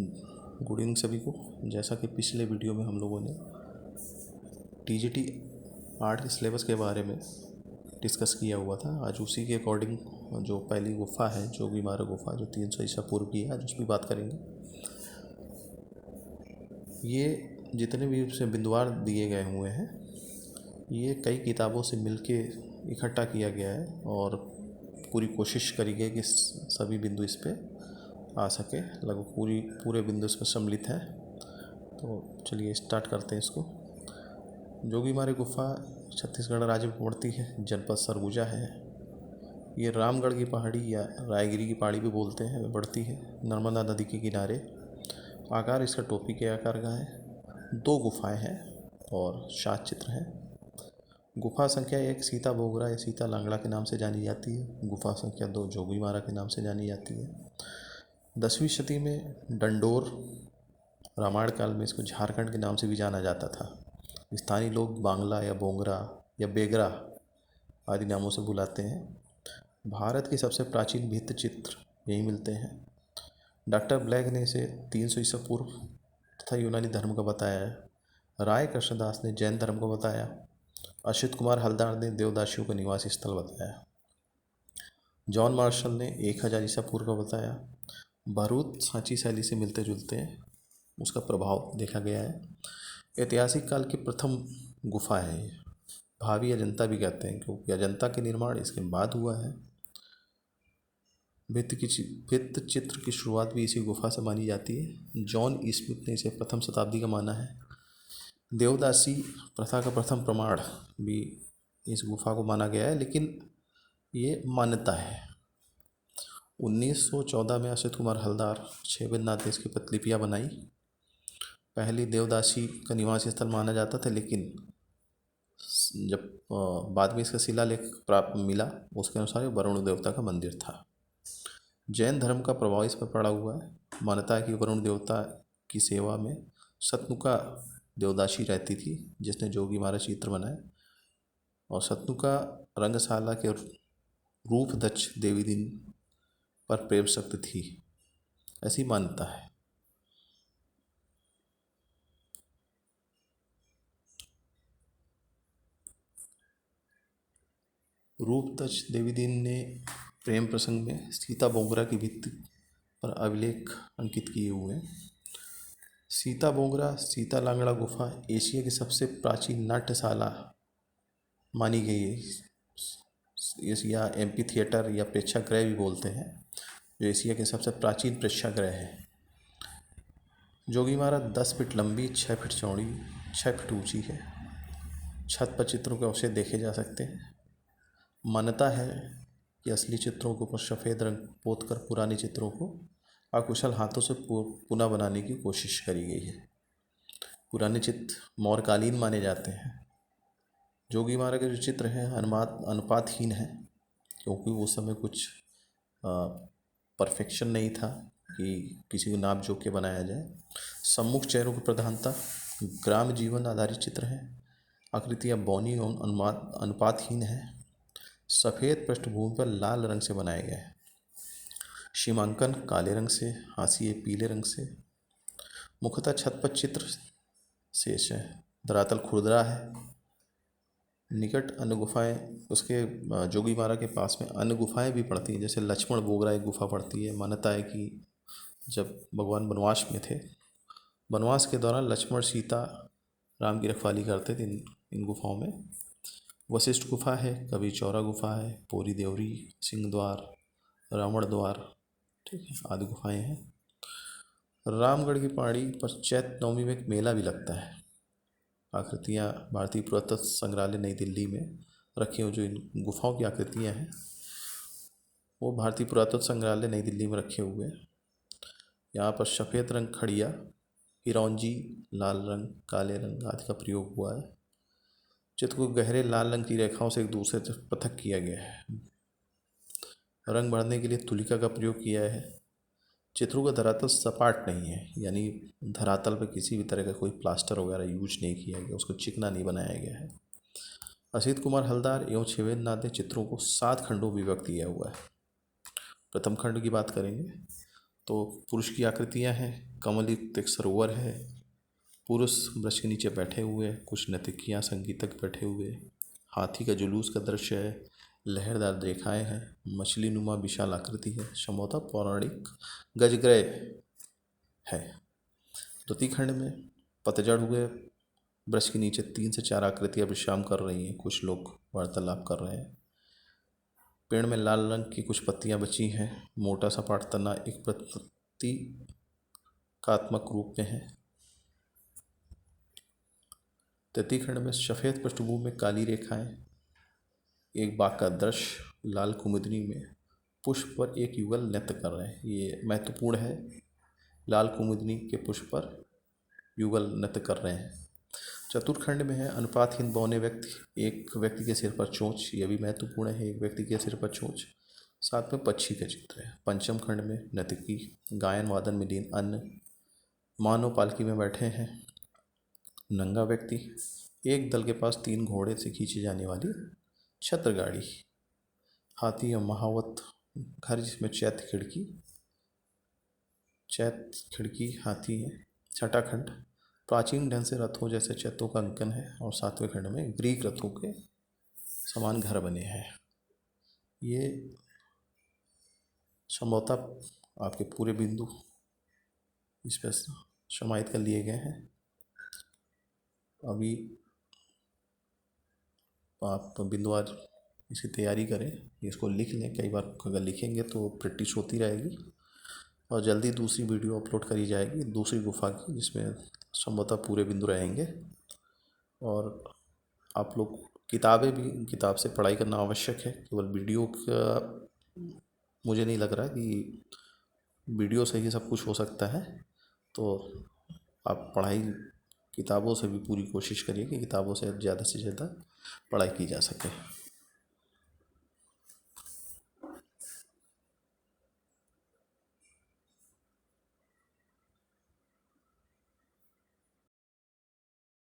Good evening सभी को। जैसा कि पिछले वीडियो में हम लोगों ने टीजीटी आर्ट के सिलेबस के बारे में डिस्कस किया हुआ था, आज उसी के अकॉर्डिंग जो पहली गुफा है जोगीमारा गुफा जो 300 ईसा पूर्व की है, आज उसकी बात करेंगे। ये जितने भी उससे बिंदुवार दिए गए हुए हैं ये कई किताबों से मिलके इकट्ठा किया गया है और पूरी कोशिश करी गई कि सभी बिंदु इस पे आ सके। लगभग पूरे बिंदु इसमें सम्मिलित हैं। तो चलिए स्टार्ट करते हैं इसको। जोगीमारा गुफा छत्तीसगढ़ राज्य में पड़ती है, जनपद सरगुजा है। ये रामगढ़ की पहाड़ी या रायगिरी की पहाड़ी भी बोलते हैं, बढ़ती है नर्मदा नदी के किनारे। आकार इसका टोपी के आकार का है। 2 गुफाएं हैं और 7 चित्र हैं। गुफा संख्या 1 सीता बोगरा या सीता लांगड़ा के नाम से जानी जाती है। गुफा संख्या 2 जोगीमारा के नाम से जानी जाती है। 10वीं शती में डंडोर रामायण काल में इसको झारखंड के नाम से भी जाना जाता था। स्थानीय लोग बांग्ला या बोंगरा या बेगरा आदि नामों से बुलाते हैं। भारत के सबसे प्राचीन भित्ति चित्र यहीं मिलते हैं। डॉक्टर ब्लैक ने इसे 300 ईसा पूर्व तथा यूनानी धर्म का बताया है। राय कृष्णदास ने जैन धर्म को बताया। अच्युत कुमार हलदार ने देवदासियों का निवास स्थल बताया। जॉन मार्शल ने 1000 ईसा पूर्व का बताया। भरूच सांची शैली से मिलते जुलते हैं, उसका प्रभाव देखा गया है। ऐतिहासिक काल की प्रथम गुफा है ये। भावी अजंता भी कहते हैं क्योंकि अजंता के निर्माण इसके बाद हुआ है। भित्ति चित्र की शुरुआत भी इसी गुफा से मानी जाती है। जॉन स्मिथ ने इसे प्रथम शताब्दी का माना है। देवदासी प्रथा का प्रथम प्रमाण भी इस गुफा को माना गया है, लेकिन ये मान्यता है। 1914 में अच्युत कुमार हलदार 6 नाथ ने इसकी प्रतिलिपियाँ बनाई। पहली देवदासी का निवास स्थल माना जाता था, लेकिन जब बाद में इसका शिलालेख प्राप्त मिला उसके अनुसार ये वरुण देवता का मंदिर था। जैन धर्म का प्रभाव इस पर पड़ा हुआ है। मान्यता है कि वरुण देवता की सेवा में सतनुका देवदासी रहती थी जिसने जोगीमारा चित्र बनाए, और सतनुका रंगशाला के रूप दक्ष देवी दिन पर प्रेम शक्ति थी, ऐसी मान्यता है। रूपदक्ष देवी दिन ने प्रेम प्रसंग में सीता बोगरा की भित्ति पर अभिलेख अंकित किए हुए हैं। सीता बोगरा सीता लांगड़ा गुफा एशिया की सबसे प्राचीन नाट्यशाला मानी गई है, या एम्पी थिएटर या प्रेक्षागृह भी बोलते हैं, जो एशिया के सबसे प्राचीन प्रेक्षागृह है। जोगीमारा 10 फीट लंबी, 6 फीट चौड़ी, 6 फीट ऊंची है। छत पर चित्रों के अवशेष देखे जा सकते हैं। मान्यता है कि असली चित्रों के ऊपर सफ़ेद रंग पोत कर पुराने चित्रों को अकुशल हाथों से पुनः बनाने की कोशिश करी गई है। पुराने चित्र मौर्यकालीन माने जाते हैं। जोगीमारा के जो चित्र हैं अनुपातहीन है, क्योंकि उस समय कुछ परफेक्शन नहीं था कि किसी को नाप जोख के बनाया जाए। सम्मुख चेहरों की प्रधानता, ग्राम जीवन आधारित चित्र हैं। आकृतियाँ बौनी एवं अनुपातहीन है। सफ़ेद पृष्ठभूमि पर लाल रंग से बनाया गया है। सीमांकन काले रंग से, हाशिए पीले रंग से। मुख्यतः छत पर चित्र शेष है। धरातल खुरदरा है। निकट अन्य गुफाएं उसके जोगीमारा के पास में अन्य गुफाएं भी पड़ती हैं, जैसे लक्ष्मण बोगरा एक गुफा पड़ती है। मान्यता है कि जब भगवान वनवास में थे, वनवास के दौरान लक्ष्मण सीता राम की रखवाली करते थे इन गुफाओं में। वशिष्ठ गुफा है, कभी चौरा गुफा है, पोरी देवरी, सिंह द्वार, रावण द्वार, ठीक है, आदि गुफाएं हैं। रामगढ़ की पहाड़ी पर चैत्र नवमी में एक मेला भी लगता है। आकृतियाँ भारतीय पुरातत्व संग्रहालय नई दिल्ली में रखी हुई, जो इन गुफाओं की आकृतियाँ हैं वो भारतीय पुरातत्व संग्रहालय नई दिल्ली में रखे हुए हैं। यहाँ पर सफ़ेद रंग खड़िया, हिरौंजी, लाल रंग, काले रंग आदि का प्रयोग हुआ है। चित्र को गहरे लाल रंग की रेखाओं से एक दूसरे से पृथक किया गया है। रंग भरने के लिए तुलिका का प्रयोग किया है। चित्रों का धरातल सपाट नहीं है, यानी धरातल पर किसी भी तरह का कोई प्लास्टर वगैरह यूज नहीं किया गया, उसको चिकना नहीं बनाया गया है। असित कुमार हलदार एवं शिवेंद्र नाथ ने चित्रों को 7 खंडों में विभक्त किया हुआ है। प्रथम खंड की बात करेंगे। तो पुरुष की आकृतियाँ हैं, कमल युक्त एक सरोवर है, पुरुष वृक्ष के नीचे बैठे हुए हैं, कुछ नर्तकियाँ संगीतज्ञ बैठे हुए हैं, हाथी का जुलूस का दृश्य है, लहरदार रेखाएं हैं, मछली नुमा विशाल आकृति है, संभवतः पौराणिक गजग्रह है। द्वितीय खंड में पतझड़ हुए वृक्ष के नीचे 3 से 4 आकृतियां विश्राम कर रही हैं, कुछ लोग वार्तालाप कर रहे हैं। पेड़ में लाल रंग की कुछ पत्तियां बची हैं, मोटा सपाट तना एक प्रतीकात्मक रूप में है। तृतीय खंड में सफ़ेद पृष्ठभूमि में काली रेखाएं, एक बाग का दृश्य, लाल कुमुदनी में पुष्प पर एक युगल नृत्य कर रहे हैं। ये महत्वपूर्ण है, लाल कुमुदनी के पुष्प पर युगल नृत्य कर रहे हैं। चतुर्थ खंड में है अनुपातहीन बौने व्यक्ति, एक व्यक्ति के सिर पर चोंच, यह भी महत्वपूर्ण है, एक व्यक्ति के सिर पर चोंच। साथ में पक्षी का चित्र है। पंचम खंड में नर्तकी गायन वादन में लीन, अन्य मानव पालकी में बैठे हैं। नंगा व्यक्ति, एक दल के पास 3 घोड़े से खींची जाने वाली छत्र गाड़ी, हाथी या महावत घर जिसमें चैत खिड़की हाथी है। छठा खंड प्राचीन ढंग से रथों जैसे चैत्यों का अंकन है और 7वें खंड में ग्रीक रथों के समान घर बने हैं। ये संभवतः आपके पूरे बिंदु इस पर समाहित कर लिए गए हैं। अभी आप बिंदुवार इसकी तैयारी करें, इसको लिख लें, कई बार अगर लिखेंगे तो प्रैक्टिस होती रहेगी। और जल्दी दूसरी वीडियो अपलोड करी जाएगी दूसरी गुफा की, जिसमें संभवतः पूरे बिंदु रहेंगे। और आप लोग किताब से पढ़ाई करना आवश्यक है, केवल वीडियो का मुझे नहीं लग रहा कि वीडियो से ही सब कुछ हो सकता है। तो आप पढ़ाई किताबों से भी पूरी कोशिश करिए कि किताबों से ज़्यादा पढ़ाई की जा सके।